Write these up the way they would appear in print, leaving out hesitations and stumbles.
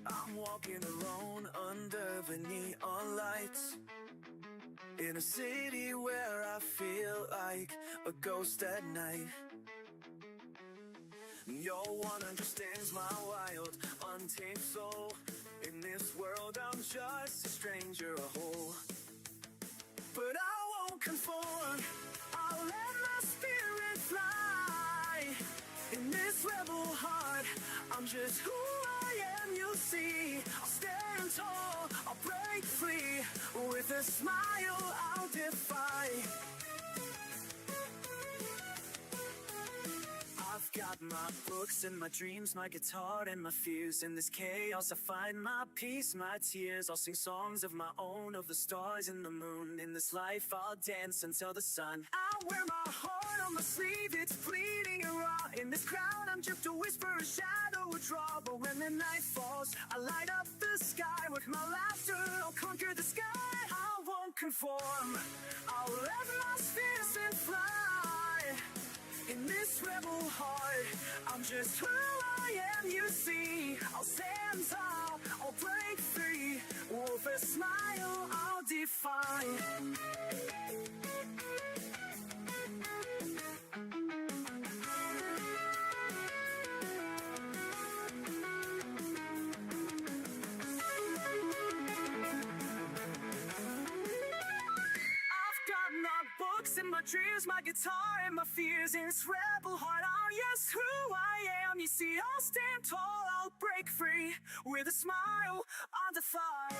I'm walking alone under the neon lights, in a city where I feel like a ghost at night. No one understands my wild, untamed soul. In this world I'm just a stranger, a hole. But I won't conform, I'll let my spirit fly. In this rebel heart, I'm just who I am, you'll see. I'll stand tall, I'll break free. With a smile I'll defy. I've got my books and my dreams, my guitar and my fears. In this chaos I find my peace, my tears. I'll sing songs of my own, of the stars and the moon. In this life I'll dance until the sun. I wear my heart on my sleeve, it's bleeding and raw. In this crowd I'm just a whisper, a shadow, a draw. But when the night falls, I light up the sky. With my laughter I'll conquer the sky. I won't conform, I'll let my spirit fly. In this rebel heart, I'm just who I am, you see. I'll stand tall, I'll break free. With a smile, I'll defy. And my dreams, my guitar and my fears. In this rebel heart, I'm yes who I am. You see, I'll stand tall, I'll break free. With a smile, I'll defy.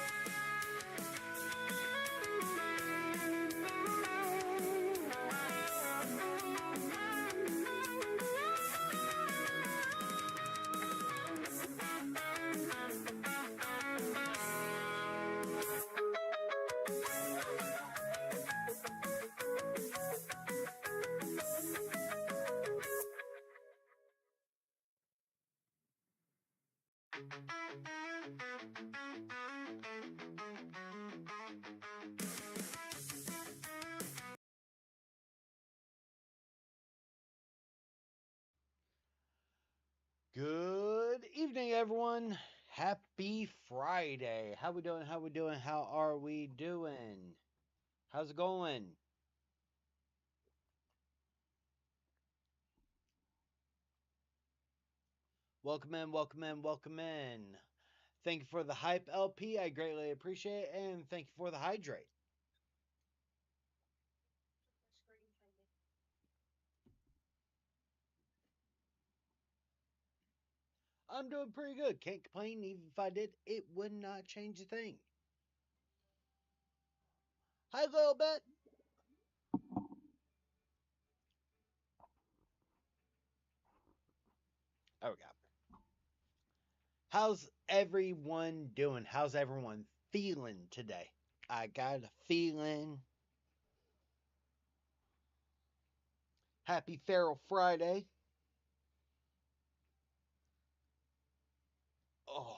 Good evening, everyone. Happy Friday. How we doing? How we doing? How are we doing? How's it going? Welcome in, welcome in, welcome in. Thank you for the hype, LP. I greatly appreciate it. And thank you for the hydrate. I'm doing pretty good. Can't complain. Even if I did, it would not change a thing. Hi, little bit. There we go. How's everyone doing? How's everyone feeling today? I got a feeling. Happy Feral Friday. Oh.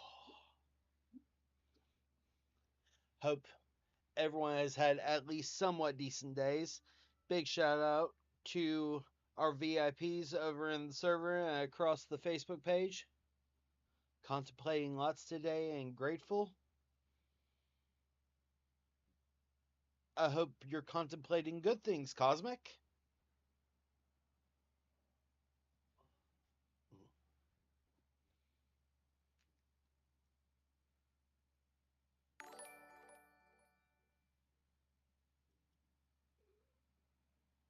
Hope everyone has had at least somewhat decent days. Big shout out to our VIPs over in the server and across the Facebook page. Contemplating lots today and grateful. I hope you're contemplating good things, Cosmic.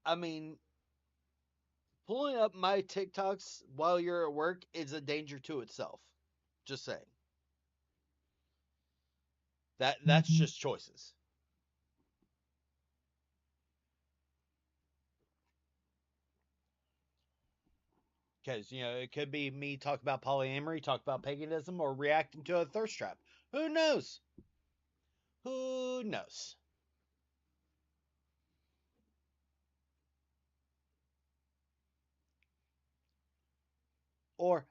I mean, pulling up my TikToks while you're at work is a danger to itself. Just saying. That's just choices. Because, it could be me talk about polyamory, talk about paganism, or reacting to a thirst trap. Who knows? Who knows? Or,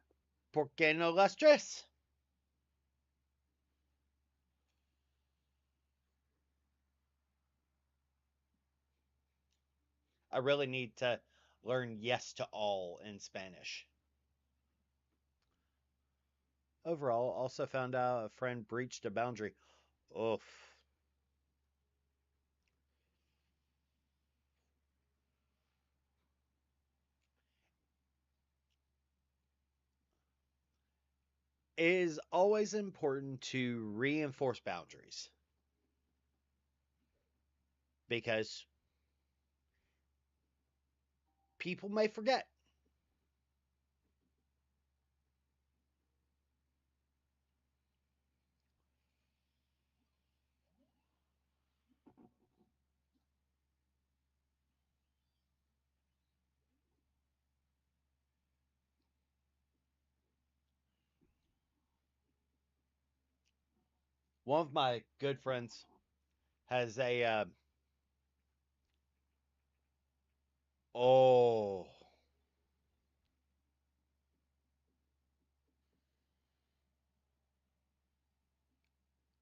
¿por qué no las tres? I really need to learn yes to all in Spanish. Overall, also found out a friend breached a boundary. Oof. It is always important to reinforce boundaries because people may forget. One of my good friends has a oh,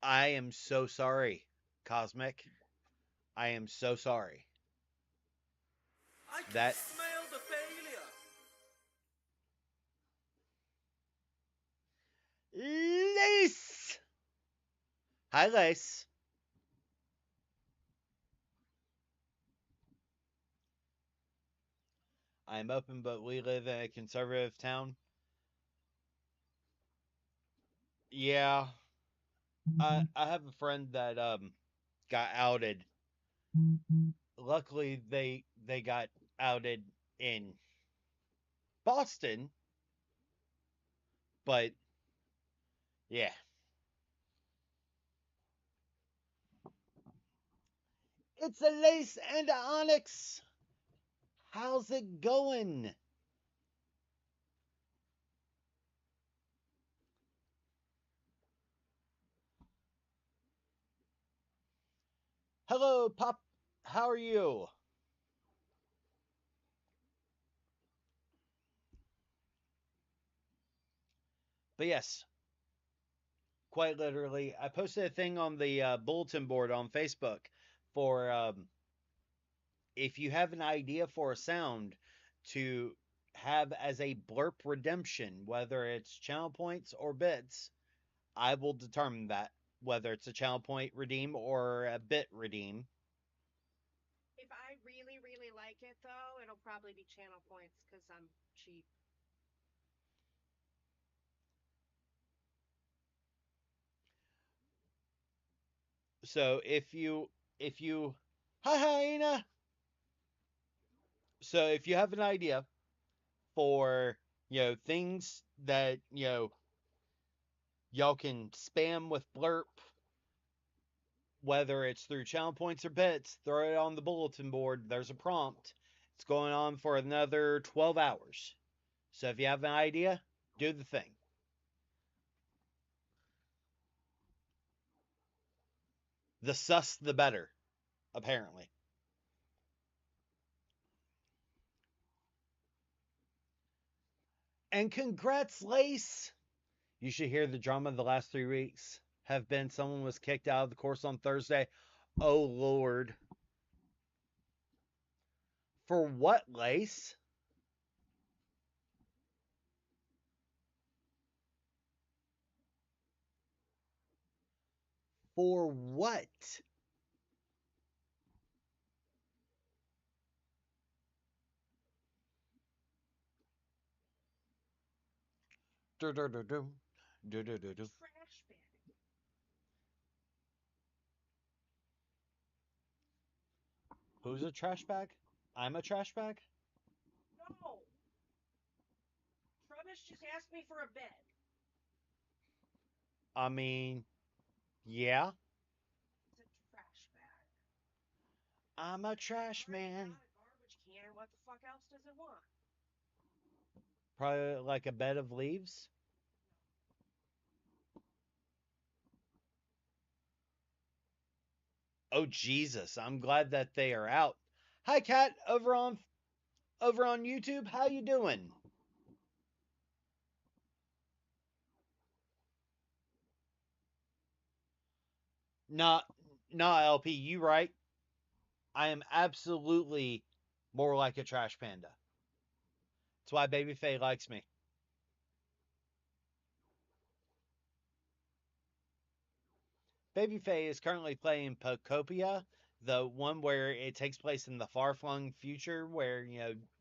I am so sorry, Cosmic. I am so sorry. I can That smell the failure. Lace. Hi, Lace. I'm open, but we live in a conservative town. Yeah, I have a friend that got outed. Luckily, they got outed in Boston, but yeah, it's a Lace and a Onyx. How's it going? Hello, Pop. How are you? But yes, quite literally, I posted a thing on the bulletin board on Facebook for if you have an idea for a sound to have as a blurp redemption, whether it's channel points or bits, I will determine that whether it's a channel point redeem or a bit redeem. If I really, really like it, though, it'll probably be channel points because I'm cheap. So if you hi hyena. So if you have an idea for things that y'all can spam with blurp, whether it's through channel points or bits, throw it on the bulletin board. There's a prompt. It's going on for another 12 hours. So if you have an idea, do the thing. The sus, the better, apparently. And congrats, Lace! You should hear the drama of the last 3 weeks. Have been someone was kicked out of the course on Thursday. Oh, Lord. For what, Lace? For what? Du-du-du-du. Du-du-du-du. Trash bag. Who's a trash bag? I'm a trash bag? No! Trubbish just asked me for a bed. I mean, yeah. It's a trash bag. I'm a trash Already man. got a garbage can. What the fuck else does it want? Probably like a bed of leaves. Oh Jesus, I'm glad that they are out. Hi Kat, over on YouTube. How you doing? Not LP, you right. I am absolutely More like a trash panda. That's why Baby Faye likes me. Baby Faye is currently playing Pocopia, the one where it takes place in the far-flung future where,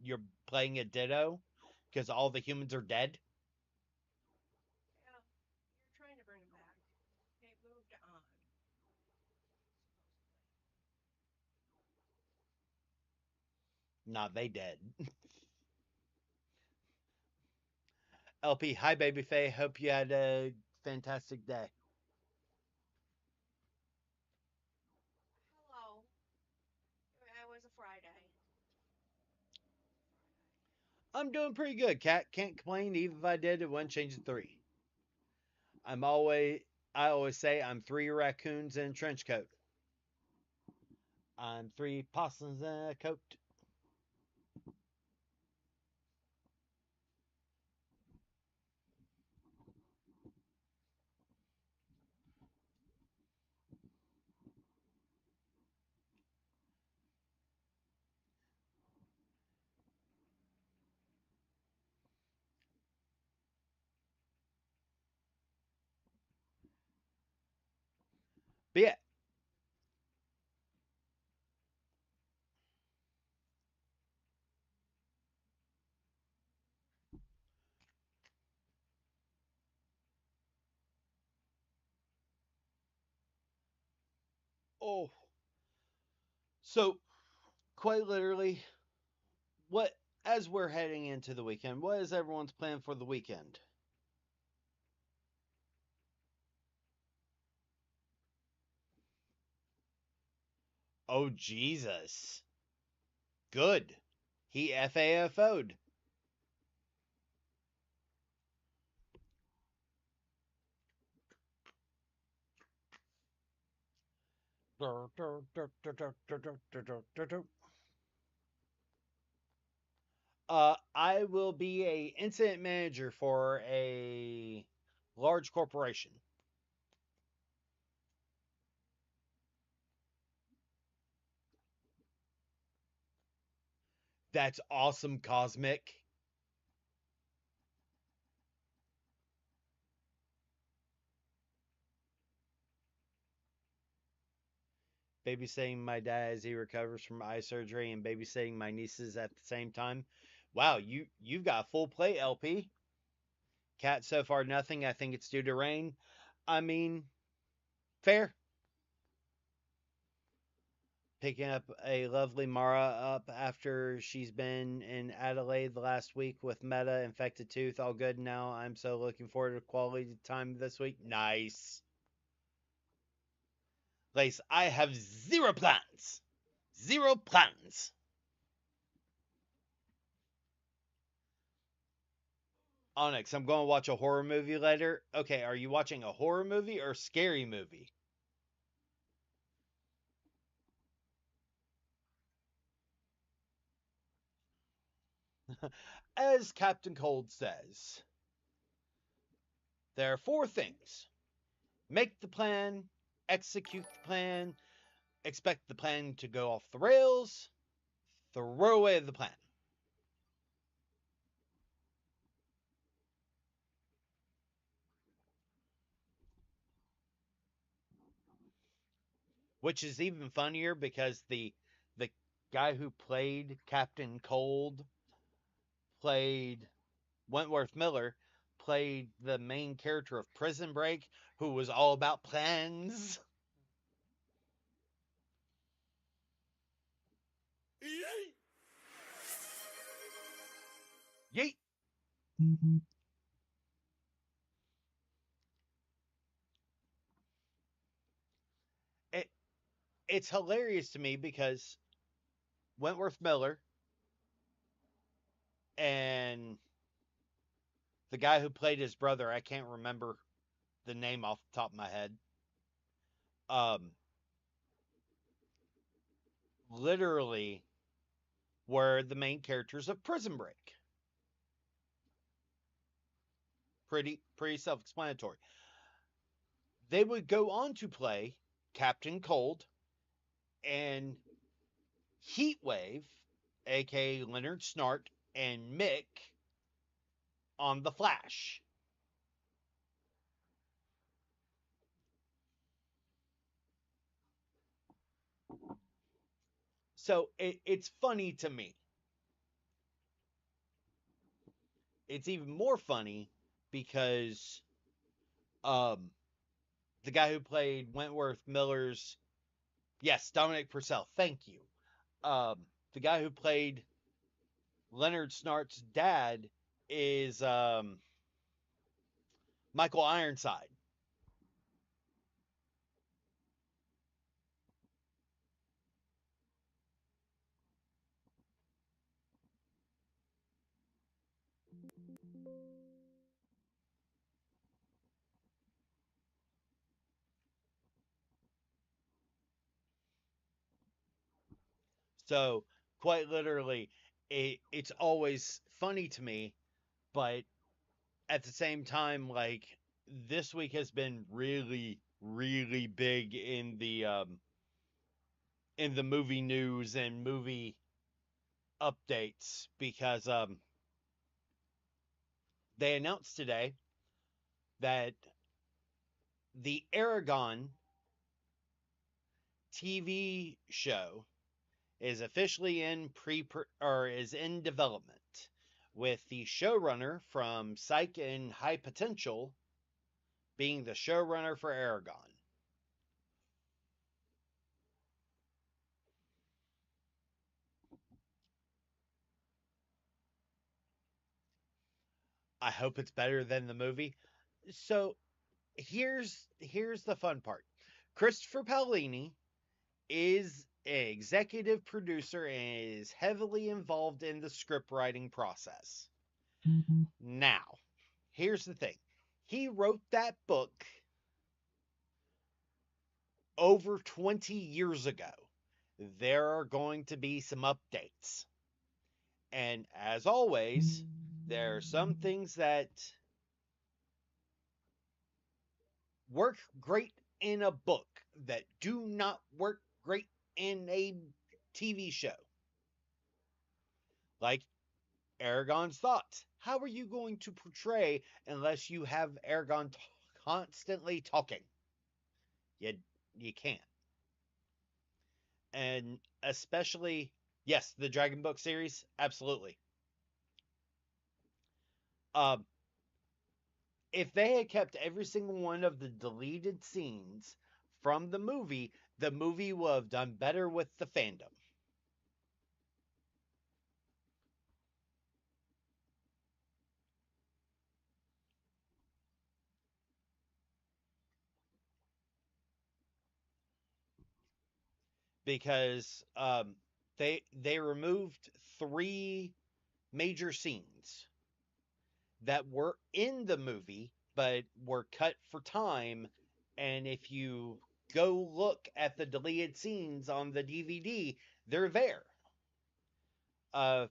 you're playing a Ditto because all the humans are dead. Yeah, you're trying to bring them back. They moved on, Nah, they dead. LP, hi Baby Faye. Hope you had a fantastic day. supposedly. Hello. It was a Friday. I'm doing pretty good, Cat. Can't complain. Even if I did, it wouldn't change the three. I'm always, I always say I'm 3 raccoons in a trench coat. I'm 3 possums in a coat. But yeah. Oh. So, quite literally, what as we're heading into the weekend, what is everyone's plan for the weekend? Oh Jesus. Good. He FAFO'd. I will be a incident manager for a large corporation. That's awesome, Cosmic. Babysitting my dad as he recovers from eye surgery and babysitting my nieces at the same time. Wow, you've got a full plate, LP. Cat so far nothing. I think it's due to rain. I mean, fair. Picking up a lovely Mara up after she's been in Adelaide the last week with Meta infected tooth. All good now. I'm so looking forward to quality time this week. Nice. Lace, I have 0 plans. 0 plans. Onyx, I'm going to watch a horror movie later. Okay, are you watching a horror movie or a scary movie? As Captain Cold says, there are 4 things: make the plan, execute the plan, expect the plan to go off the rails, throw away the plan. Which is even funnier because the guy who played Captain Cold played Wentworth Miller, played the main character of Prison Break, who was all about plans. Yeet. It, it's hilarious to me because Wentworth Miller and the guy who played his brother, I can't remember the name off the top of my head, um, literally were the main characters of Prison Break. Pretty self-explanatory. They would go on to play Captain Cold and Heatwave aka Leonard Snart, and Mick on The Flash. So it's funny to me. It's even more funny because um, the guy who played Wentworth Miller's, yes, Dominic Purcell, thank you. The guy who played Leonard Snart's dad is Michael Ironside. So quite literally, it's always funny to me, but at the same time, like this week has been really, really big in the movie news and movie updates because they announced today that the Aragon TV show is officially in is in development, with the showrunner from Psych and High Potential being the showrunner for Aragon. I hope it's better than the movie. So here's the fun part. Christopher Paolini is an executive producer and is heavily involved in the script writing process. Now, here's the thing. He wrote that book over 20 years ago. There are going to be some updates. And as always, there are some things that work great in a book that do not work great in a TV show. Like Aragon's thoughts. How are you going to portray unless you have Aragon constantly talking? You you can't. And especially, yes, the Dragon Book series, absolutely. Um, if they had kept every single one of the deleted scenes from the movie would have done better with the fandom. Because they removed 3 major scenes that were in the movie but were cut for time. And if you go look at the deleted scenes on the DVD, they're there. Uh,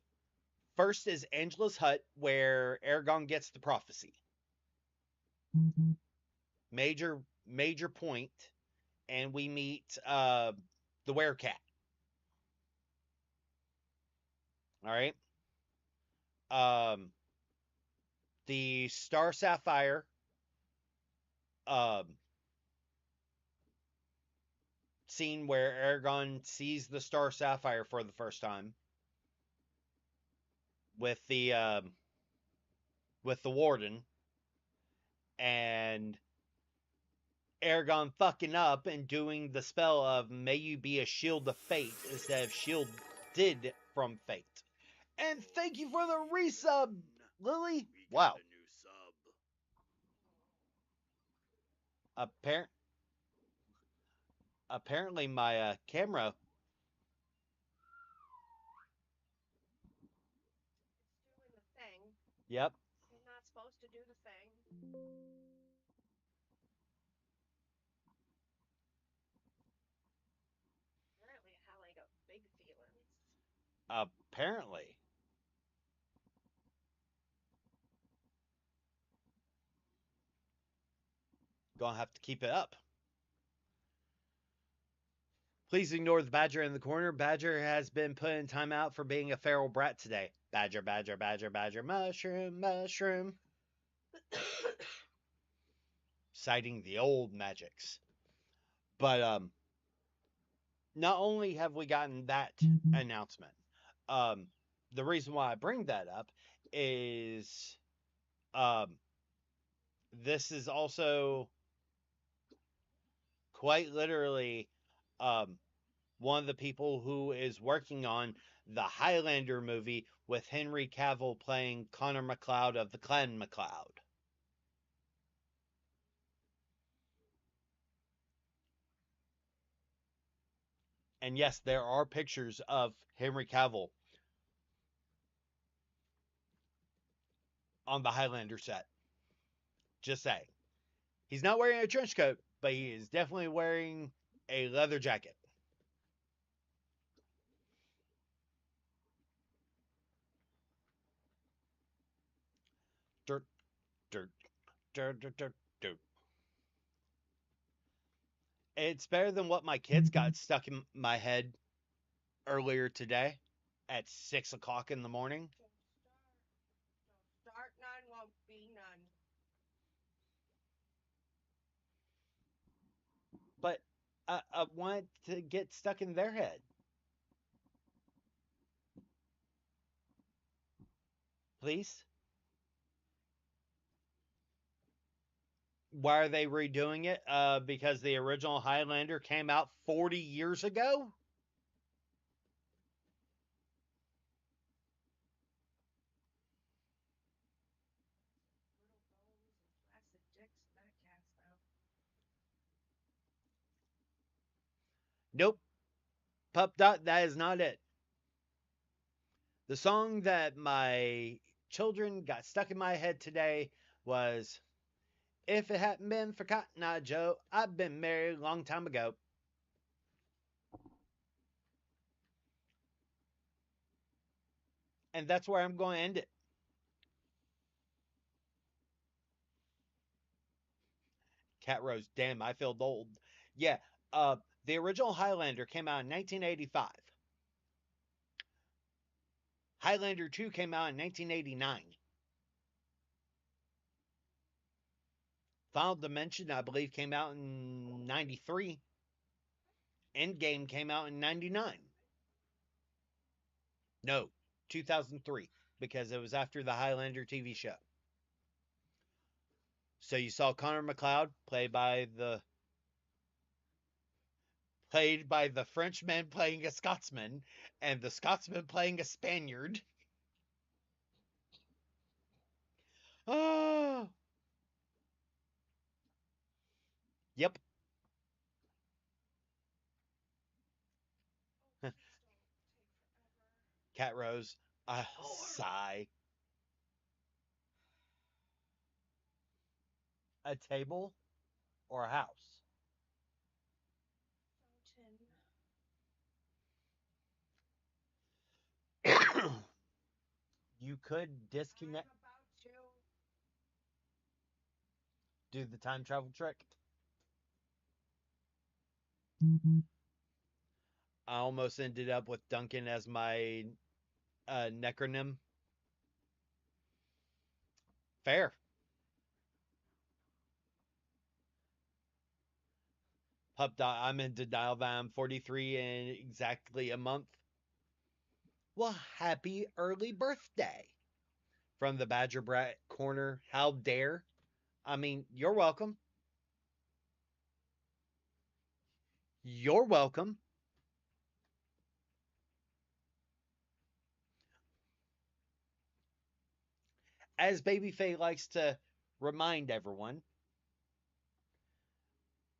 First is Angela's hut, where Aragorn gets the prophecy. Major point, and we meet the werecat. All right. Um, the Star Sapphire um, scene where Aragorn sees the Star Sapphire for the first time with the warden, and Aragorn fucking up and doing the spell of "May you be a shield of fate" instead of shielded from fate. And thank you for the resub, Lily. Wow. Appar- Apparently my camera. It's doing the thing. Yep. You're not supposed to do the thing. Apparently, Hallie got big feelings. Apparently. Gonna have to keep it up. Please ignore the badger in the corner. Badger has been put in timeout for being a feral brat today. Badger, badger, badger, badger, mushroom, mushroom. Citing the old magics. But not only have we gotten that announcement, the reason why I bring that up is this is also quite literally one of the people who is working on the Highlander movie with Henry Cavill playing Connor MacLeod of the Clan MacLeod. And yes, there are pictures of Henry Cavill on the Highlander set. Just saying. He's not wearing a trench coat, but he is definitely wearing a leather jacket. Dirt, dirt, dirt, dirt, dirt, dirt. It's better than what my kids got stuck in my head earlier today at 6 o'clock in the morning. Don't start none, won't be none. But I want to get stuck in their head. Please? Why are they redoing it? Because the original Highlander came out 40 years ago? Little bows and flaccid dicks and that cast out. Nope. Pup Dot, that is not it. The song that my children got stuck in my head today was If It Hadn't Been for Cotton Eye Joe, I'd been married a long time ago. And that's where I'm going to end it. Cat Rose, damn, I feel old. Yeah, the original Highlander came out in 1985. Highlander 2 came out in 1989. Final Dimension, I believe, came out in 93. Endgame came out in 99. No, 2003, because it was after the Highlander TV show. So you saw Connor MacLeod played by the Frenchman playing a Scotsman, and the Scotsman playing a Spaniard. Oh, yep. Oh, please don't take forever. Cat Rose, sigh. A table or a house? Fountain. You could disconnect, I'm about to. do the time travel trick. I almost ended up with Duncan as my necronym. Fair. Pup Dot, I'm in denial that I'm 43 in exactly a month. Well, happy early birthday. From the Badger Brat corner, how dare? I mean, you're welcome. You're welcome. As Baby Faye likes to remind everyone,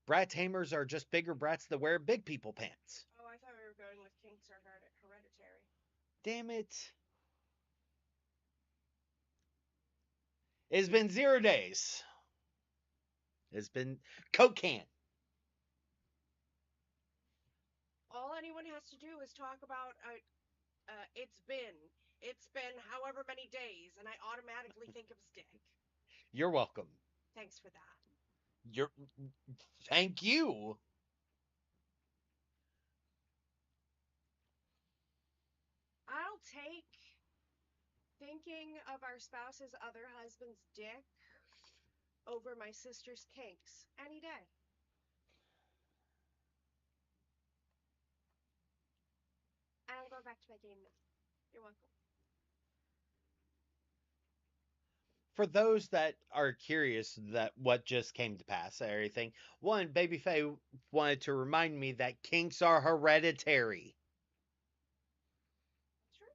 brat tamers are just bigger brats that wear big people pants. Oh, I thought we were going with kinks or hereditary. Damn it. It's been 0 days. It's been Coke can. All anyone has to do is talk about it's been however many days, and I automatically think of stick. You're welcome. Thanks for that. You're Thank you. take thinking of our spouse's other husband's dick over my sister's kinks any day. And I'm going back to my game now. You're welcome. For those that are curious that what just came to pass and everything, one, Baby Faye wanted to remind me that kinks are hereditary. True.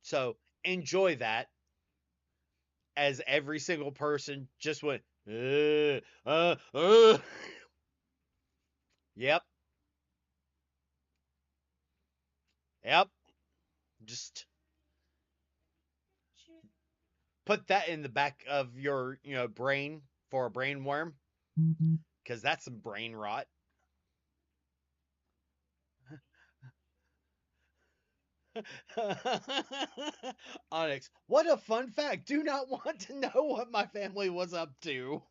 So enjoy that, as every single person just went, Yep. Yep. Just put that in the back of your, brain for a brain worm, because that's some brain rot. Onyx, what a fun fact. Do not want to know what my family was up to. You're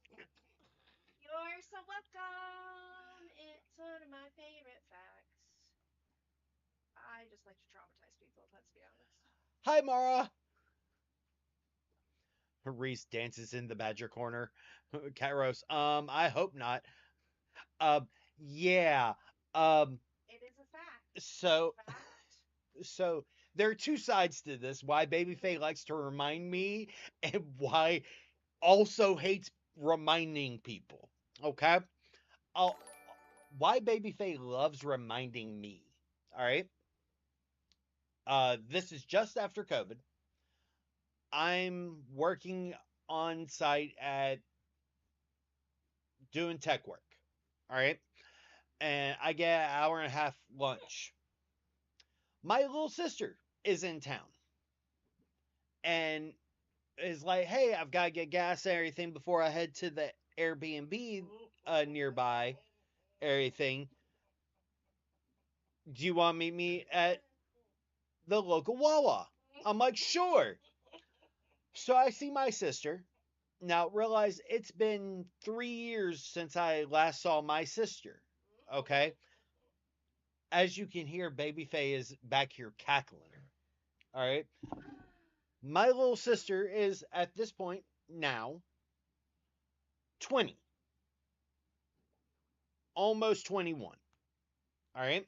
so welcome. It's one of my favorite facts. I just like to traumatize people, let's be honest. Hi, Mara. Reese dances in the badger corner. Cat Rose, I hope not. Yeah. It is a fact. So, Fact. so there are two sides to this. Why Baby Faye likes to remind me, and why also hates reminding people. Okay? Why Baby Faye loves reminding me. All right? This is just after COVID. I'm working on site at doing tech work. All right? And I get an hour and a half lunch. My little sister is in town and is like, hey, I've got to get gas and everything before I head to the Airbnb nearby, everything. Do you want to meet me at the local Wawa? I'm like, sure. So I see my sister. Now, realize it's been 3 years since I last saw my sister. Okay? As you can hear, Baby Faye is back here cackling. All right? My little sister is, at this point now, 20. Almost 21. All right?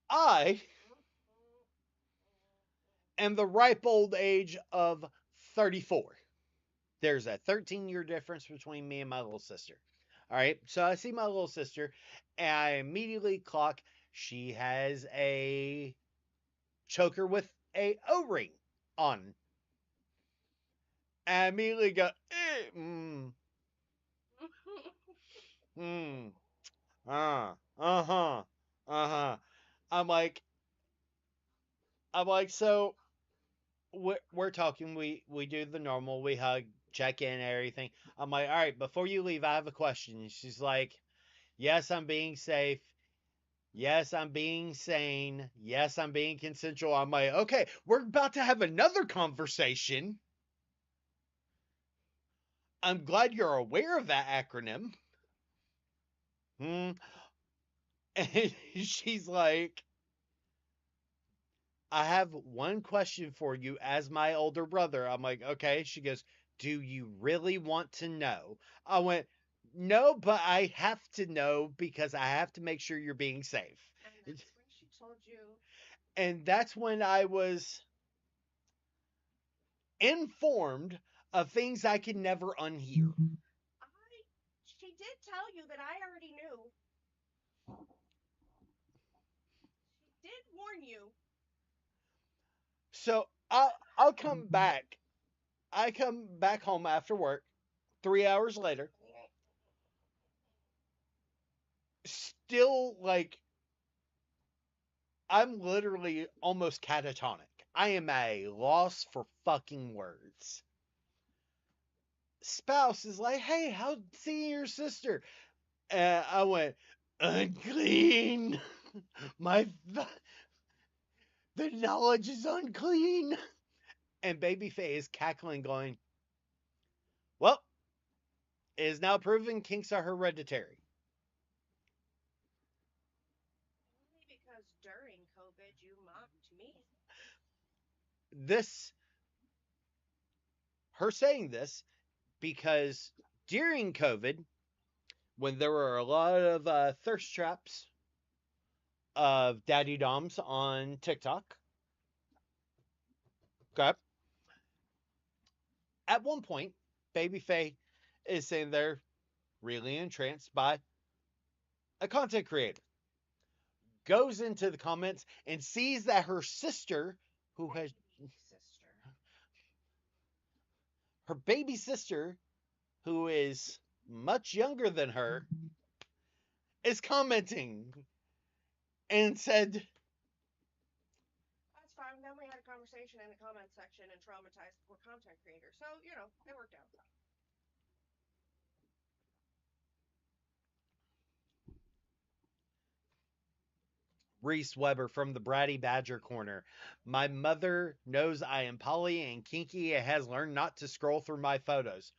I am the ripe old age of 34. There's a 13-year difference between me and my little sister. All right? So I see my little sister, and I immediately clock she has a choker with a O-ring on. And I immediately go, uh-huh. I'm like, so we're talking. We do the normal. We hug, check in, everything. I'm like, all right, before you leave, I have a question. And she's like, yes, I'm being safe. Yes, I'm being sane. Yes, I'm being consensual. I'm like, okay, we're about to have another conversation. I'm glad you're aware of that acronym. And she's like, I have one question for you as my older brother. I'm like, okay. She goes, do you really want to know? I went, no, but I have to know because I have to make sure you're being safe. And that's when she told you. And that's when I was informed of things I could never unhear. She did tell you that I already knew. She did warn you. So I'll come back. I come back home after work 3 hours later. Still, like, I'm literally almost catatonic. I am at a loss for fucking words. Spouse is like, hey, how's seeing your sister? And I went, unclean. The knowledge is unclean. And Baby Faye is cackling, going, well, it is now proven kinks are hereditary. her saying this because during COVID, when there were a lot of thirst traps of daddy doms on TikTok, okay, at one point, Baby Faye is saying they're really entranced by a content creator. Goes into the comments and sees that her sister, who has her baby sister, who is much younger than her, is commenting and said, That's fine. Then we had a conversation in the comments section and traumatized the poor content creator. So, it worked out. Reese Weber from the Bratty Badger Corner. My mother knows I am poly and kinky and has learned not to scroll through my photos.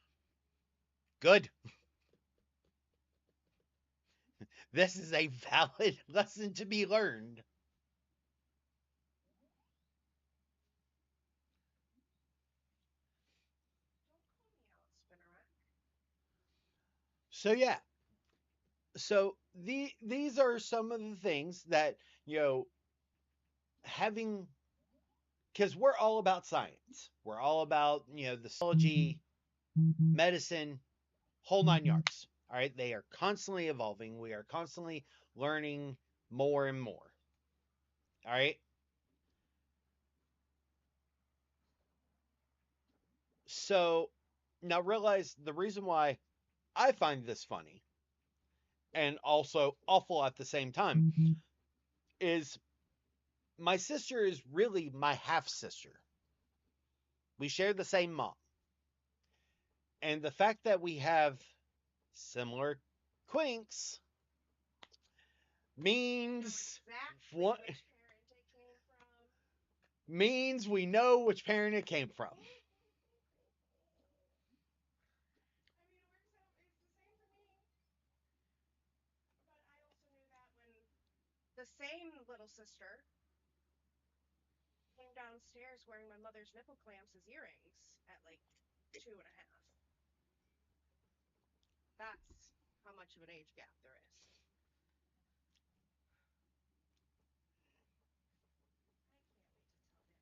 Good. This is a valid lesson to be learned. Don't call me out, Spinnerack. So yeah. So these are some of the things that, having, because we're all about science. We're all about, the psychology, medicine, whole nine yards. All right. They are constantly evolving. We are constantly learning more and more. All right. So now realize the reason why I find this funny and also awful at the same time is my sister is really my half sister. We share the same mom. And the fact that we have similar quinks means Exactly what which parent it came from. means we know which parent it came from. I mean, it's the same for me. But I also knew that when the same little sister came downstairs wearing my mother's nipple clamps as earrings at like 2.5. That's how much of an age gap there is.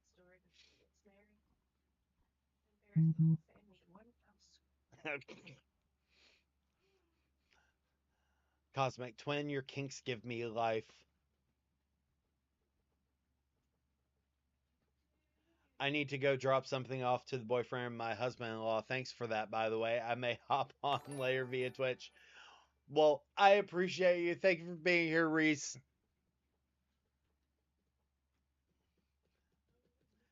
I can't wait to tell that story before he gets married. Embarrass the whole family in one fell swoop. Cosmic Twin, your kinks give me life. I need to go drop something off to the boyfriend of my husband-in-law. Thanks for that, by the way. I may hop on later via Twitch. Well, I appreciate you. Thank you for being here, Reese.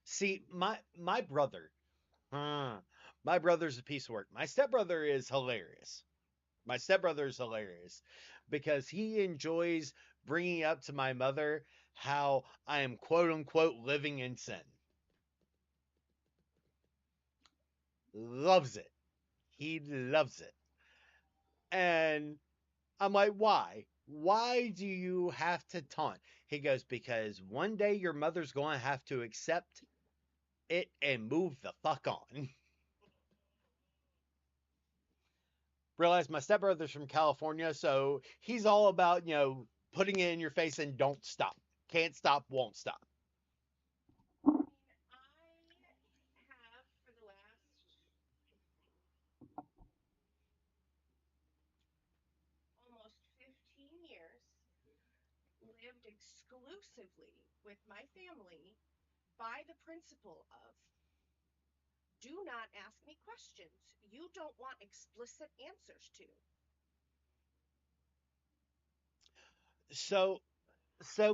See, my brother, my brother's a piece of work. My stepbrother is hilarious. My stepbrother is hilarious because he enjoys bringing up to my mother how I am quote unquote living in sin. Loves it. He loves it. And I'm like, why? Why do you have to taunt? He goes, because one day your mother's going to have to accept it and move the fuck on. Realize my stepbrother's from California, so he's all about, putting it in your face and don't stop. Can't stop, won't stop. I mean, I have for the last almost 15 years lived exclusively with my family by the principle of do not ask me questions you don't want explicit answers to. So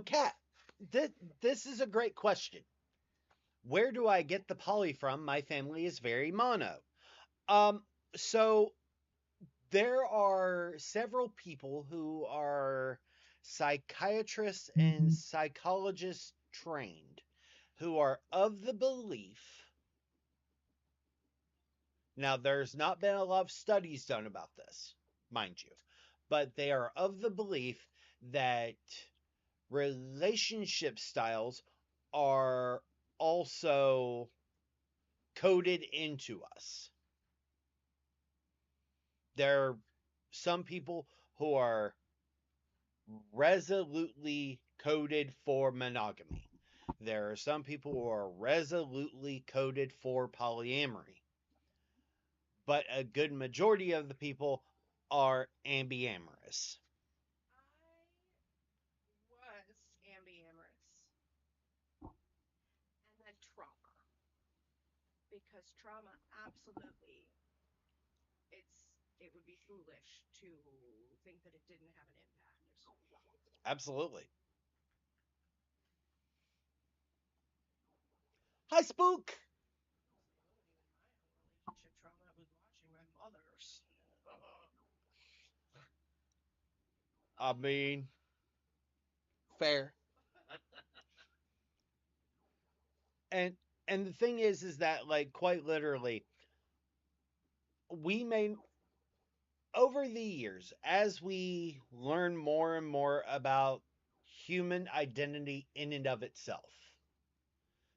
Kat, this is a great question. Where do I get the poly from? My family is very mono. Um, so there are several people who are psychiatrists and psychologists trained who are of the belief. Now, there's not been a lot of studies done about this, mind you, but they are of the belief that relationship styles are also coded into us. There are some people who are resolutely coded for monogamy. There are some people who are resolutely coded for polyamory. But a good majority of the people are ambiamorous. I was ambiamorous. And then trauma. Because trauma absolutely it would be foolish to think that it didn't have an impact. Absolutely. Hi, Spook! Absolutely. My own relationship trauma was watching my mother's. I mean, fair. And the thing is that, like, quite literally, we may, over the years, as we learn more and more about human identity in and of itself,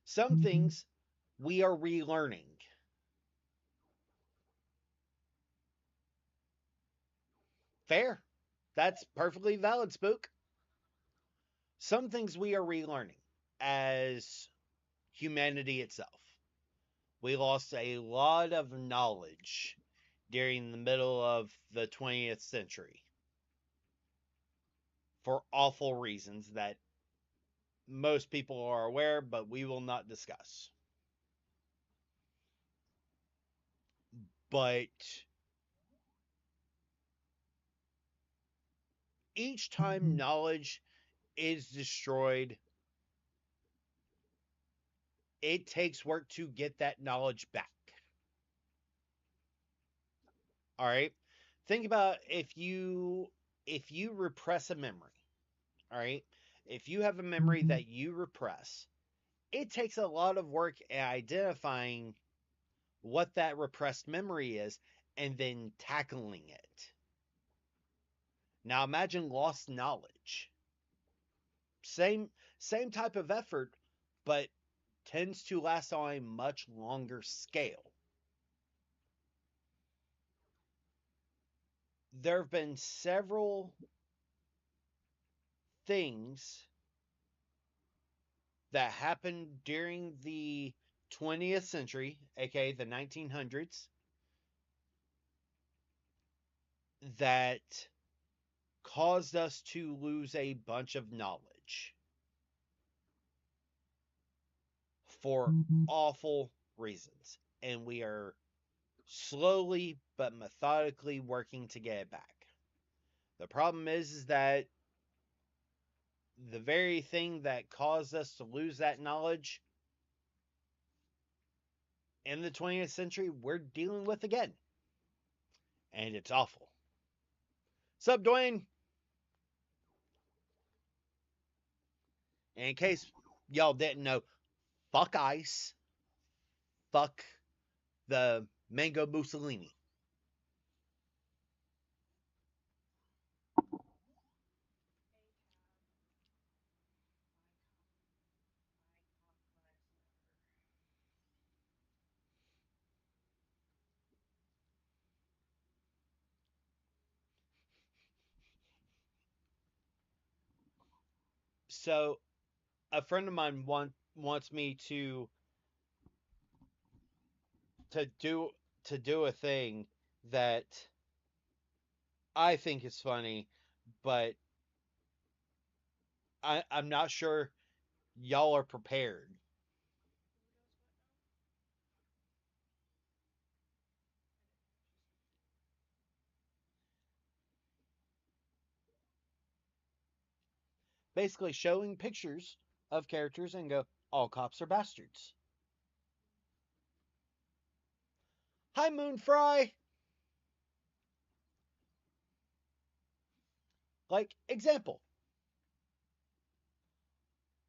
some things we are relearning. Fair. That's perfectly valid, Spook. Some things we are relearning as humanity itself. We lost a lot of knowledge during the middle of the 20th century for awful reasons that most people are aware, but we will not discuss. But each time knowledge is destroyed, it takes work to get that knowledge back. All right? Think about if you repress a memory, all right? If you have a memory that you repress, it takes a lot of work at identifying what that repressed memory is and then tackling it. Now imagine lost knowledge. Same type of effort, but tends to last on a much longer scale. There have been several things that happened during the 20th century, aka the 1900s, that caused us to lose a bunch of knowledge for awful reasons. And we are slowly but methodically working to get it back. The problem is that the very thing that caused us to lose that knowledge in the 20th century, we're dealing with again. And it's awful. Sup, Dwayne? In case y'all didn't know, fuck ice. Fuck the mango Mussolini. So, a friend of mine wants me to do a thing that I think is funny, but I'm not sure y'all are prepared. Basically, showing pictures of characters and go, all cops are bastards. Hi, Moonfry! Like, example,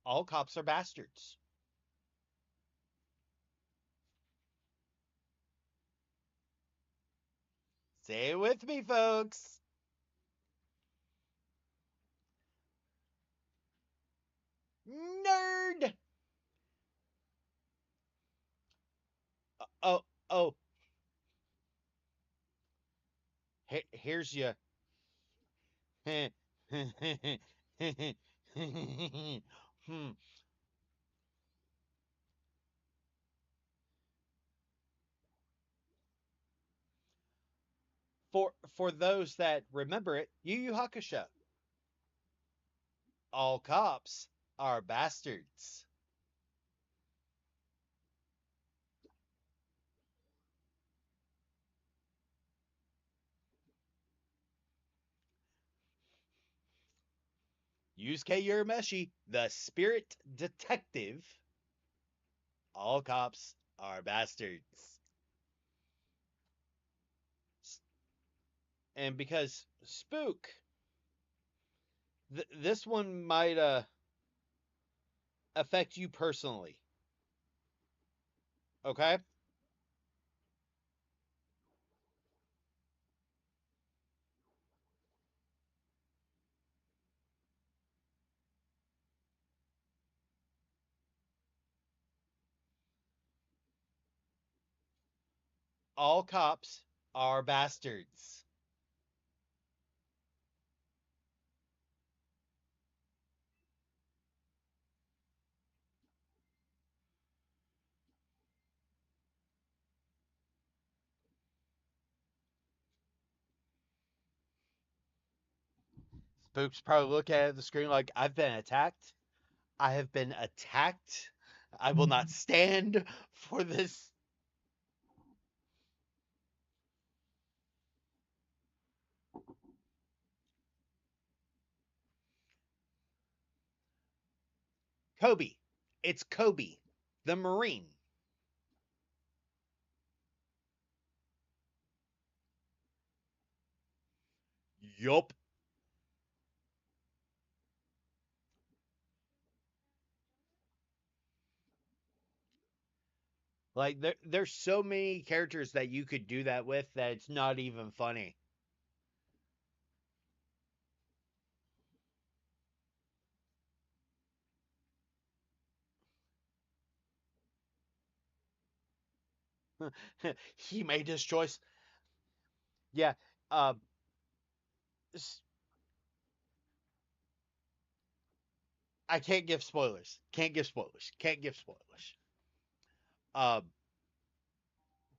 all cops are bastards. Say it with me, folks. Nerd! Oh, oh, here's you. Hmm. For those that remember it, Yu Yu Hakusho. All cops are bastards. Yusuke Urameshi, the spirit detective. All cops are bastards. And because Spook, this one might affect you personally. Okay? All cops are bastards. Spook's probably looking at the screen like, I've been attacked. I have been attacked. I will not stand for this. Kobe. It's Kobe, the Marine. Yup. Like there's so many characters that you could do that with that it's not even funny. He made his choice. Yeah. Um. I can't give spoilers. Can't give spoilers. Can't give spoilers. Um.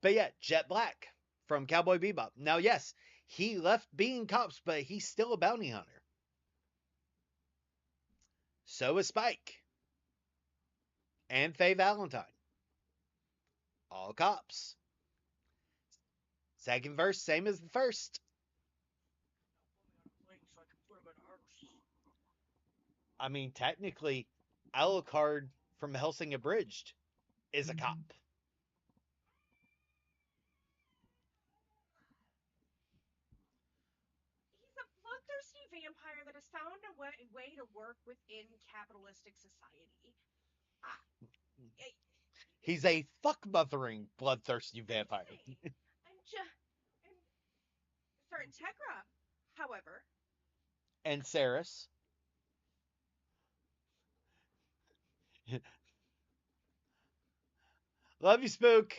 But yeah, Jet Black from Cowboy Bebop. Now, yes, he left being cops, but he's still a bounty hunter. So is Spike and Faye Valentine. All cops. Second verse, same as the first. I mean, technically, Alucard from Helsing Abridged is a cop. He's a bloodthirsty vampire that has found a way to work within capitalistic society. I, I, He's a fuck mothering bloodthirsty vampire. I'm just. For Integra, however, And Saris. Love you, Spook.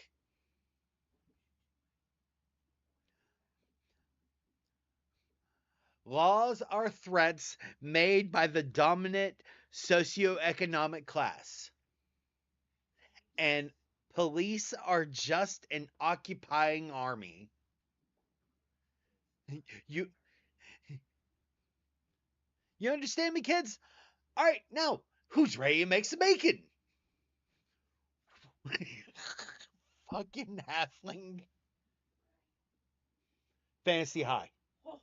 Laws are threats made by the dominant socioeconomic class. And police are just an occupying army. You you understand me, kids? All right, now who's ready to make some bacon? Fucking halfling. Fantasy High. that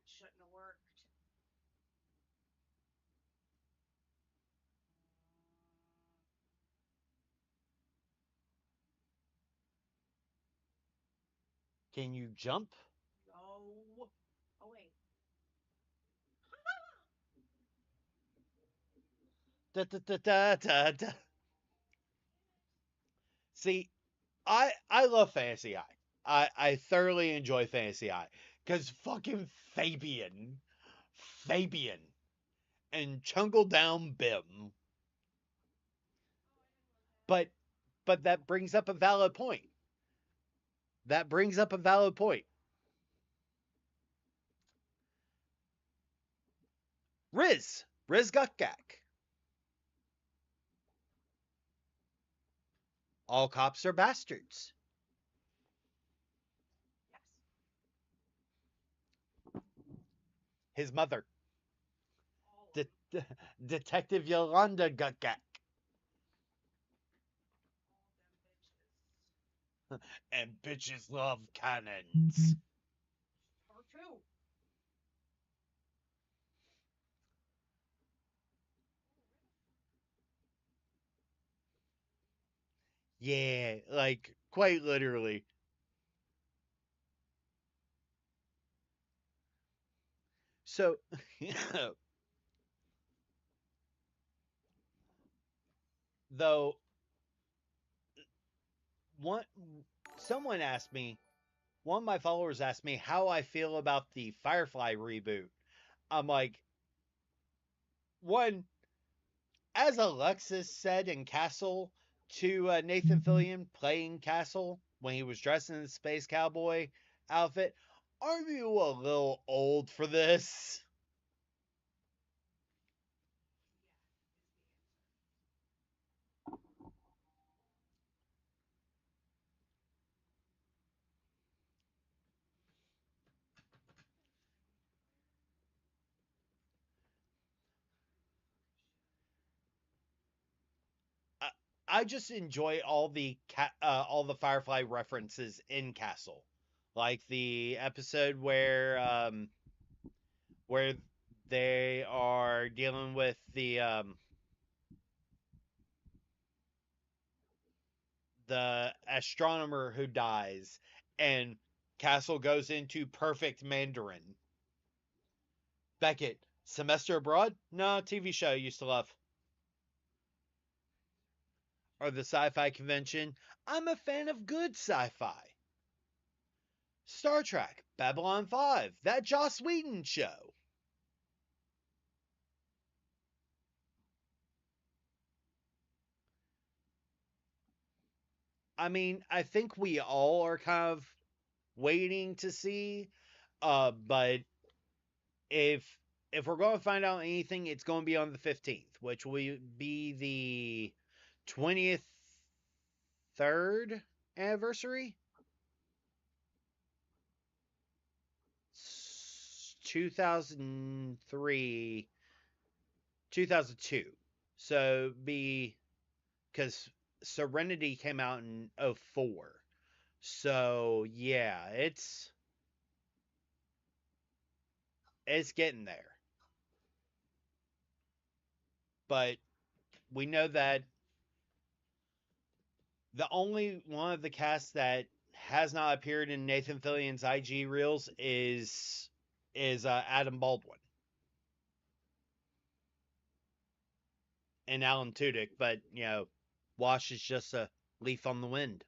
shouldn't have worked. Can you jump? No. Oh wait. Da, da, da, da, da, da. See, I love Fantasy High. I thoroughly enjoy Fantasy High because fucking Fabian, and Chungle Down Bim. But But that brings up a valid point. Riz Gukgak. All cops are bastards. Yes. His mother, All of De- them. Detective Yolanda Gukgak. All them bitches. And bitches love cannons. Her too. Yeah, like, quite literally. So, though, one someone asked me, one of my followers asked me how I feel about the Firefly reboot. I'm like, one, as Alexis said in Castle to Nathan Fillion playing Castle when he was dressed in the space cowboy outfit, aren't you a little old for this? I, I just enjoy all the Firefly references in Castle, like the episode where they are dealing with the astronomer who dies, and Castle goes into perfect Mandarin. Beckett, semester abroad? No, TV show I used to love. Or the sci-fi convention? I'm a fan of good sci-fi. Star Trek, Babylon 5, that Joss Whedon show. I mean, I think we all are kind of waiting to see. But if if we're going to find out anything, it's going to be on the 15th, which will be the 23rd anniversary. 2003, 2002. So be because Serenity came out in '04. So yeah, it's getting there. But we know that the only one of the cast that has not appeared in Nathan Fillion's IG reels is Adam Baldwin and Alan Tudyk, but Wash is just a leaf on the wind.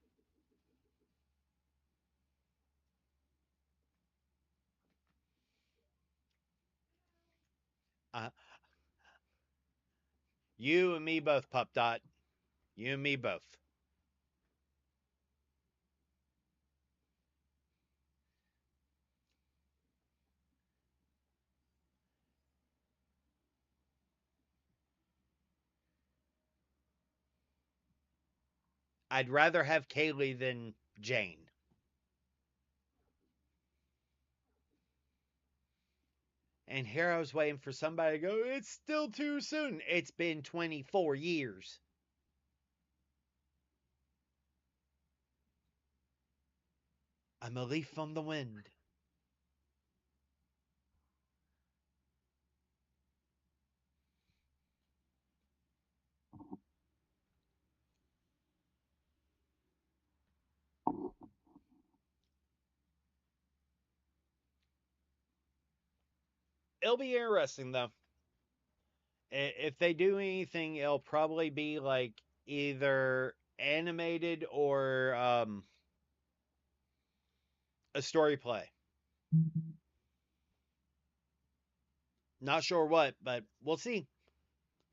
Uh, you and me both, Pup Dot. You and me both. I'd rather have Kaylee than Jane. And here I was waiting for somebody to go, it's still too soon. It's been 24 years. I'm a leaf on the wind. It'll be interesting, though. If they do anything, it'll probably be like either animated or a story play. Not sure what, but we'll see.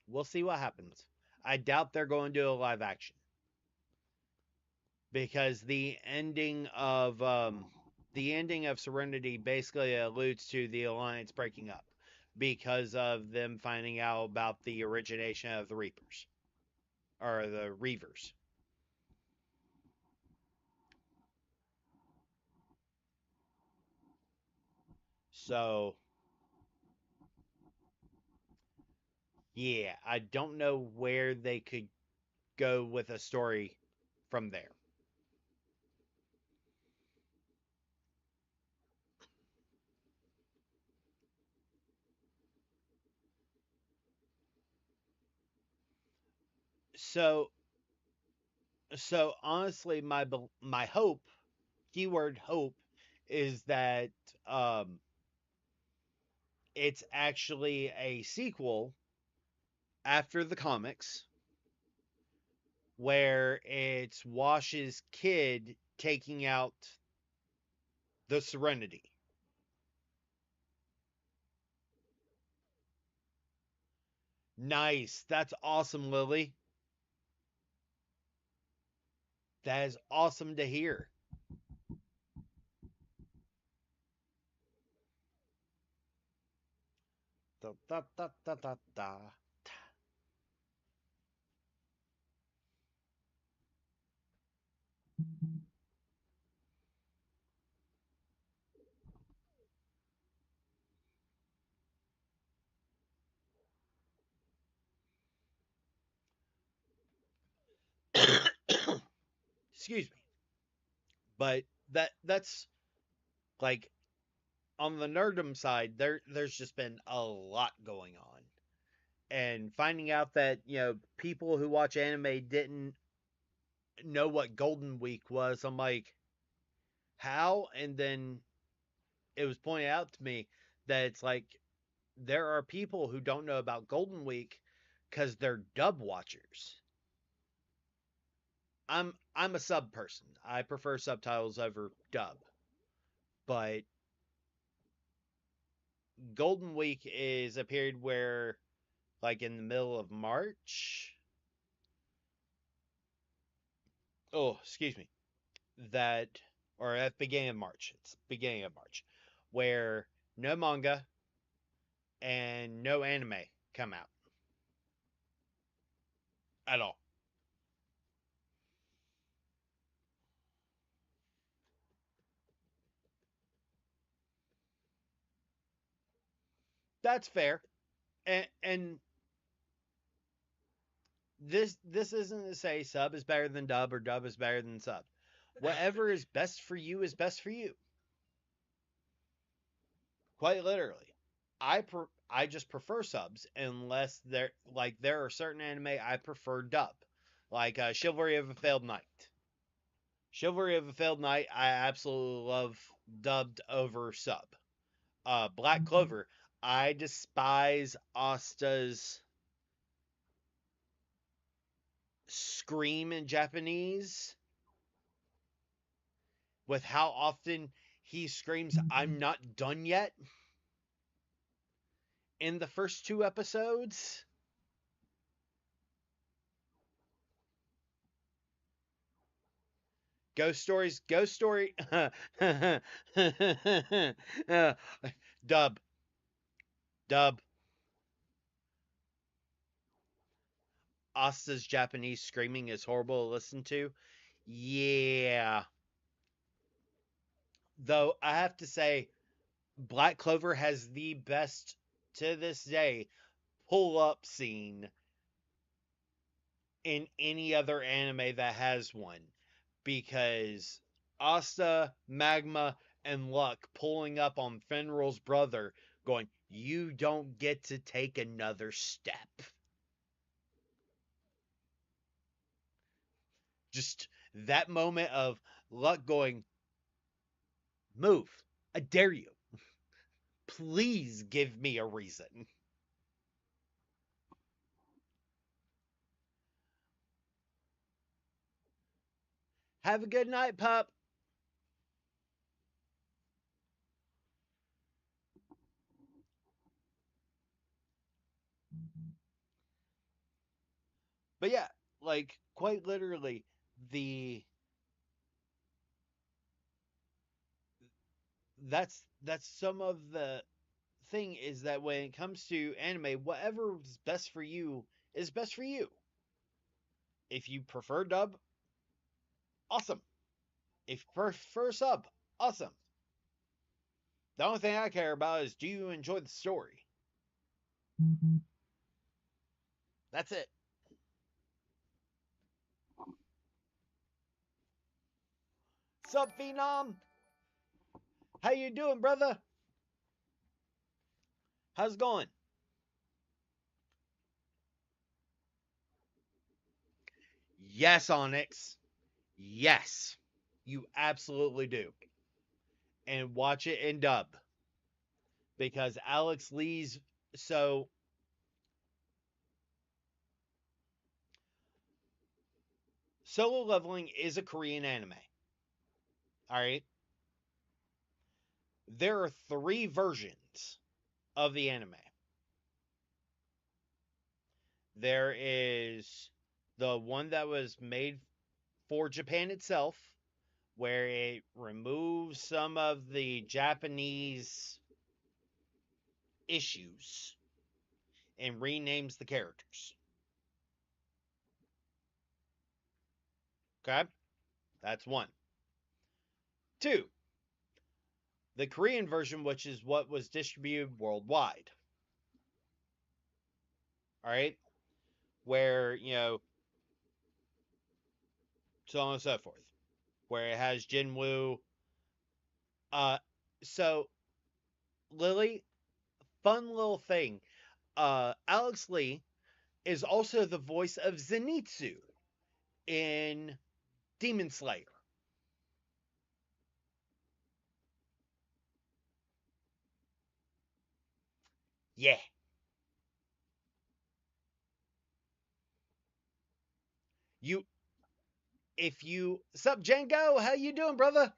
We'll see what happens. I doubt they're going to do a live action. because the ending of Serenity basically alludes to the Alliance breaking up because of them finding out about the origination of the Reapers or the Reavers. So yeah, I don't know where they could go with a story from there. So so honestly, my hope, keyword hope, is that um, it's actually a sequel after the comics where it's Wash's kid taking out the Serenity. Nice. That's awesome, Lily. That is awesome to hear. Da, da, da, da, da, da. Excuse me. But that's like on the nerdum side, there's just been a lot going on. And finding out that, people who watch anime didn't know what Golden Week was, I'm like, how? And then it was pointed out to me that it's like there are people who don't know about Golden Week because they're dub watchers. I'm a sub person. I prefer subtitles over dub. But Golden Week is a period where, like in the middle of March, oh, excuse me, that, or at the beginning of March, it's beginning of March, where no manga and no anime come out at all. That's fair. And this isn't to say sub is better than dub or dub is better than sub. Whatever is best for you is best for you. Quite literally. I just prefer subs unless there are certain anime I prefer dub. Like Chivalry of a Failed Knight. Chivalry of a Failed Knight I absolutely love dubbed over sub. Black Clover, I despise Asta's scream in Japanese with how often he screams, "I'm not done yet," in the first two episodes. Ghost Stories, Ghost Story. uh, dub, dub. Asta's Japanese screaming is horrible to listen to. Yeah. Though I have to say, Black Clover has the best, to this day, pull up scene in any other anime that has one. Because Asta, Magma, and Luck pulling up on Fenrir's brother, going, "You don't get to take another step." Just that moment of Luck going, "Move. I dare you. Please give me a reason." Have a good night, pup. But yeah, like quite literally, the that's some of the thing is that when it comes to anime, whatever is best for you is best for you. If you prefer dub, awesome. If you prefer sub, awesome. The only thing I care about is do you enjoy the story? That's it. Sup, Phenom? How you doing, brother? How's it going? Yes, Onyx. Yes. You absolutely do. And watch it in dub. Because Alex Lee's so Solo Leveling is a Korean anime. Alright? There are 3 versions of the anime. There is the one that was made for Japan itself, where it removes some of the Japanese issues and renames the characters. Okay? That's 1. 2. The Korean version, which is what was distributed worldwide. Alright? Where, so on and so forth. Where it has Jinwoo. So, Lily, fun little thing. Alex Lee is also the voice of Zenitsu in Demon Slayer. Yeah. Sup, Django? How you doing, brother?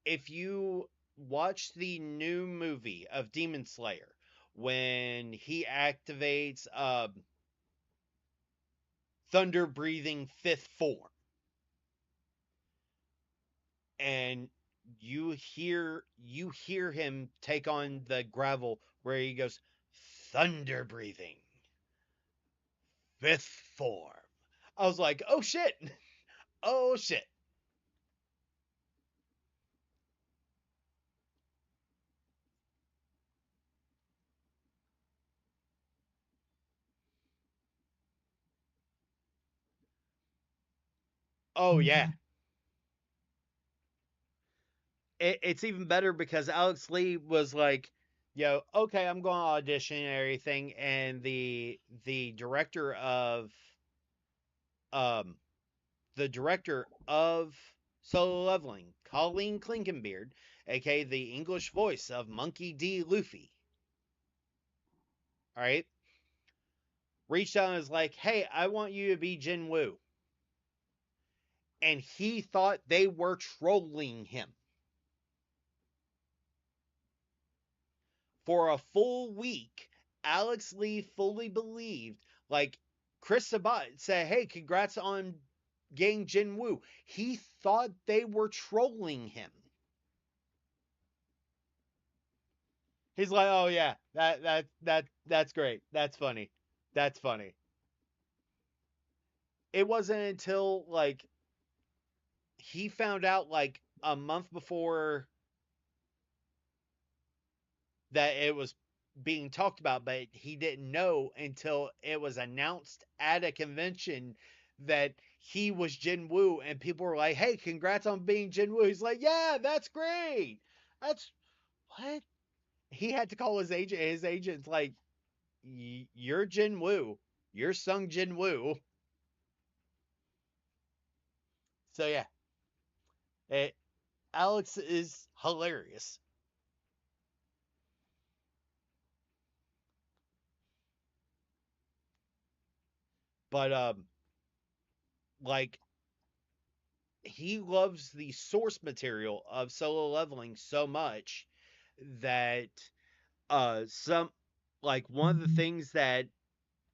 If you watch the new movie of Demon Slayer, when he activates thunder breathing 5th form, and you hear him take on the gravel where he goes thunder breathing 5th form. I was like, oh shit. Oh shit. Oh yeah. It's even better because Alex Lee was like, okay, I'm going to audition and everything, and the director of um the director of Solo Leveling, Colleen Klinkenbeard, aka the English voice of Monkey D. Luffy, all right, reached out and was like, hey, I want you to be Jin Woo. And he thought they were trolling him. For a full week, Alex Lee fully believed, like, Chris Sabat said, hey, congrats on getting Jin Woo. He thought they were trolling him. He's like, oh yeah, that's great. That's funny. That's funny. It wasn't until like he found out like a month before that it was being talked about, but he didn't know until it was announced at a convention that he was Jin Woo, and people were like, hey, congrats on being Jin Woo. He's like, yeah, that's great. That's what? He had to call his agent. His agent's like, you're Jin Woo. You're Sung Jin Woo. So yeah, it, Alex is hilarious. But like he loves the source material of Solo Leveling so much that some like one of the things that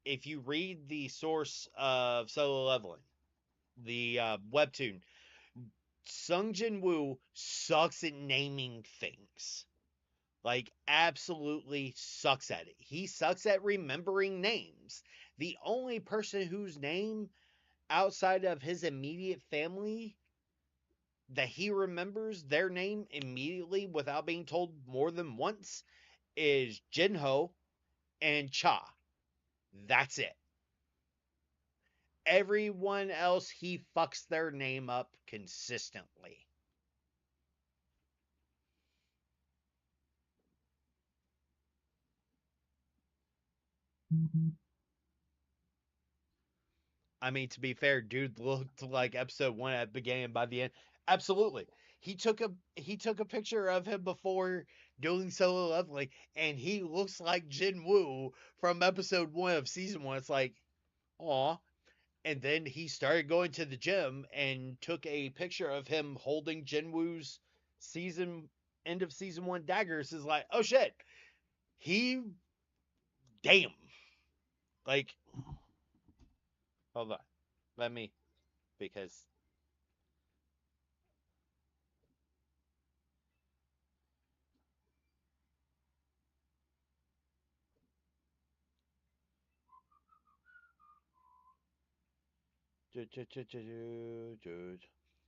if you read the source of Solo Leveling, the webtoon, Sung Jin Woo sucks at naming things. Like, absolutely sucks at it. He sucks at remembering names. The only person whose name outside of his immediate family that he remembers their name immediately without being told more than once is Jinho and Cha. That's it. Everyone else, he fucks their name up consistently. I mean, to be fair, dude looked like episode 1 at the beginning and by the end. Absolutely. He took a picture of him before doing Solo Leveling, and he looks like Jin Woo from episode 1 of season 1. It's like, aw. And then he started going to the gym and took a picture of him holding Jin Woo's end of season 1 daggers. Is like, oh shit. He damn. Like, hold on. Let me, because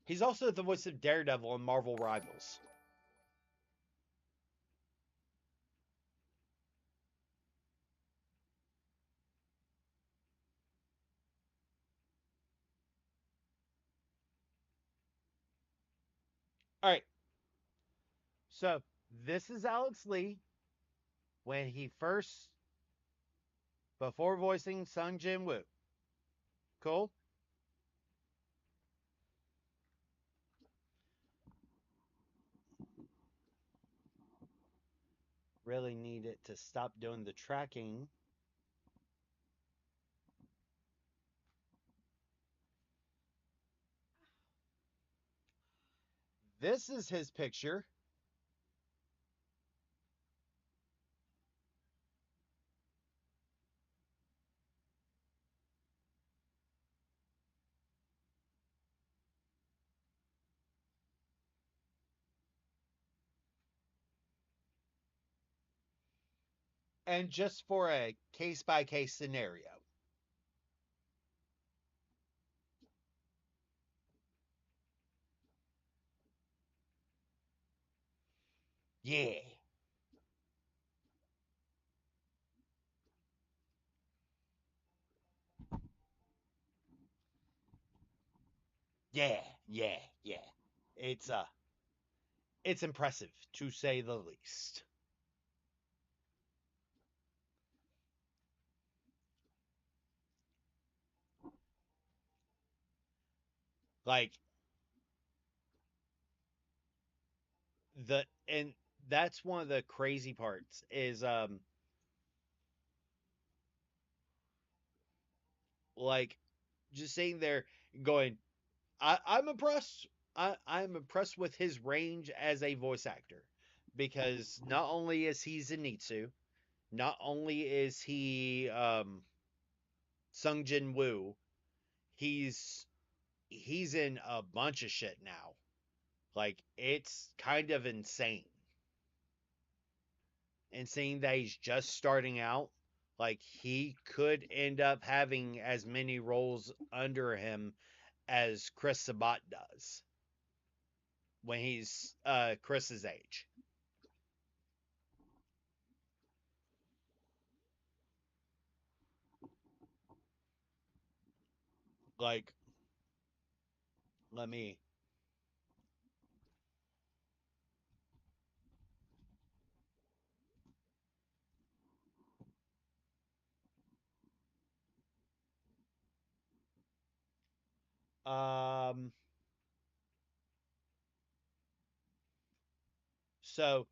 he's also the voice of Daredevil in Marvel Rivals. All right. So this is Alex Lee when he first, before voicing Sung Jin Woo. Cool. Really need it to stop doing the tracking. This is his picture. And just for a case by case scenario. Yeah. Yeah. Yeah. Yeah. It's it's impressive to say the least. Like and that's one of the crazy parts is like just sitting there going, I'm impressed. I'm impressed with his range as a voice actor because not only is he Zenitsu, not only is he Sung Jin Woo, he's he's in a bunch of shit now. Like, it's kind of insane. And seeing that he's just starting out, like, he could end up having as many roles under him as Chris Sabat does when he's Chris's age. Like, let me. Um. So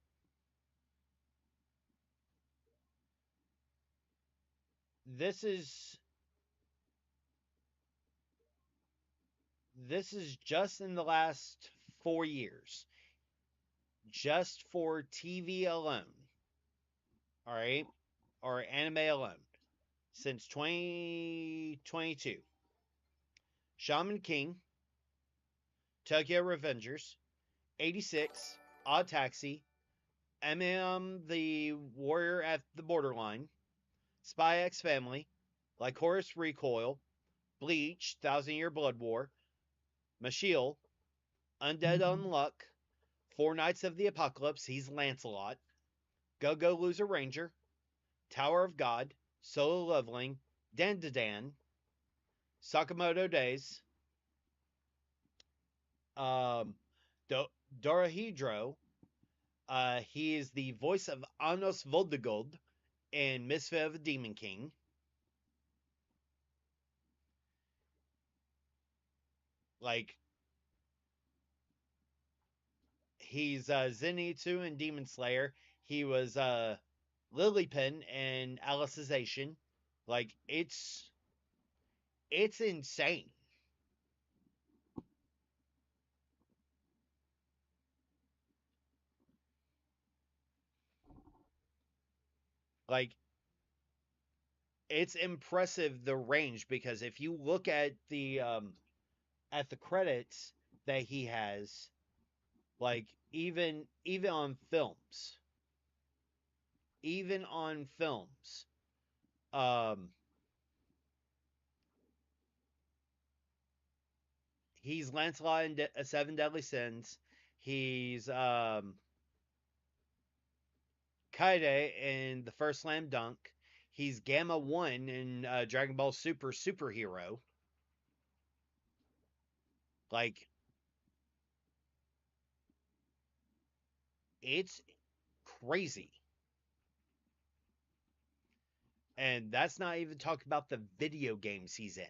this is this is just in the last 4 years, just for TV alone. All right, or anime alone, since 2022. Shaman King, Tokyo Revengers, 86, Odd Taxi, the Warrior at the Borderline, Spy X Family, Lycoris Recoil, Bleach, Thousand Year Blood War, Mashiel, Undead Unluck, Four Knights of the Apocalypse, he's Lancelot, Go Go Loser Ranger, Tower of God, Solo Leveling, Dandadan, Sakamoto Days, um, Dorahedro. He is the voice of Anos Voldegold in Misfit of the Demon King. Like, he's Zenitsu in Demon Slayer. He was Lilypin in Alicization. Like, it's insane. Like, it's impressive the range, because if you look at the credits that he has, like, even on films, even on films, um, he's Lancelot in Seven Deadly Sins. He's Kaede in the first Slam Dunk. He's Gamma 1 in Dragon Ball Super Superhero. Like, it's crazy. And that's not even talking about the video games he's in.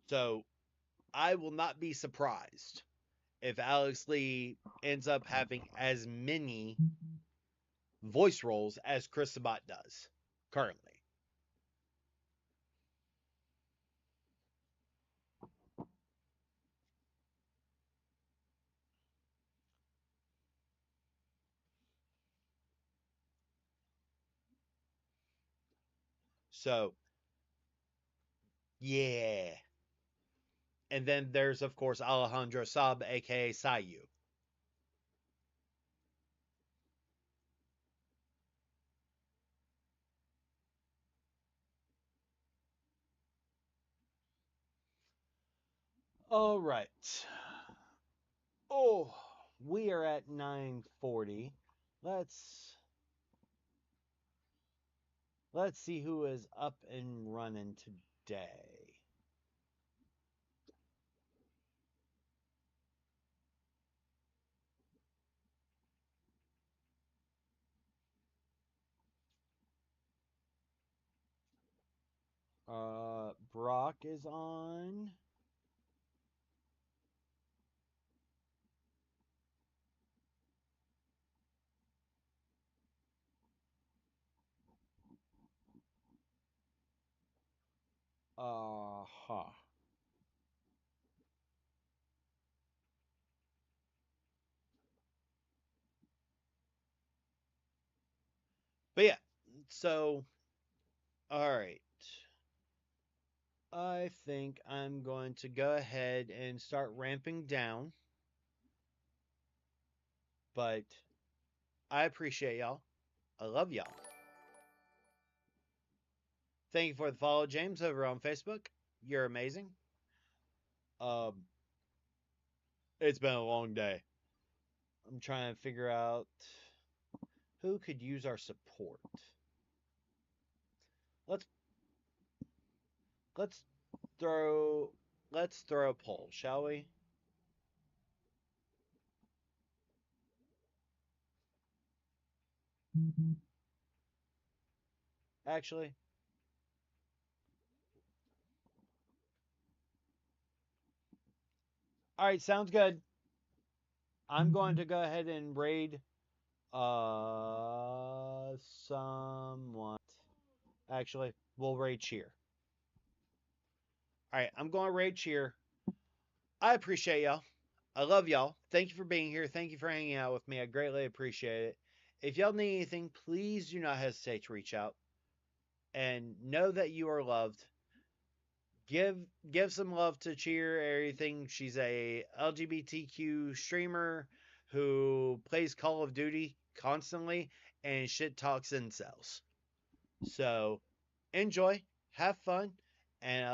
So, I will not be surprised if Alex Lee ends up having as many voice roles as Chris Sabat does currently. So, yeah. And then there's, of course, Alejandro Saab, aka Sayu. All right. Oh, we are at 9:40. Let's see who is up and running today. Brock is on. Huh. But yeah, so, all right. I think I'm going to go ahead and start ramping down. But I appreciate y'all. I love y'all. Thank you for the follow, James, over on Facebook. You're amazing. Um, it's been a long day. I'm trying to figure out who could use our support. Let's let's throw a poll, shall we? Actually, all right, sounds good. I'm going to go ahead and raid someone. Actually, we'll raid Cheer. All right, I'm going to raid Cheer. I appreciate y'all. I love y'all. Thank you for being here. Thank you for hanging out with me. I greatly appreciate it. If y'all need anything, please do not hesitate to reach out. And know that you are loved. Give some love to Cheer everything. She's a LGBTQ streamer who plays Call of Duty constantly and shit talks incels. So enjoy, have fun, and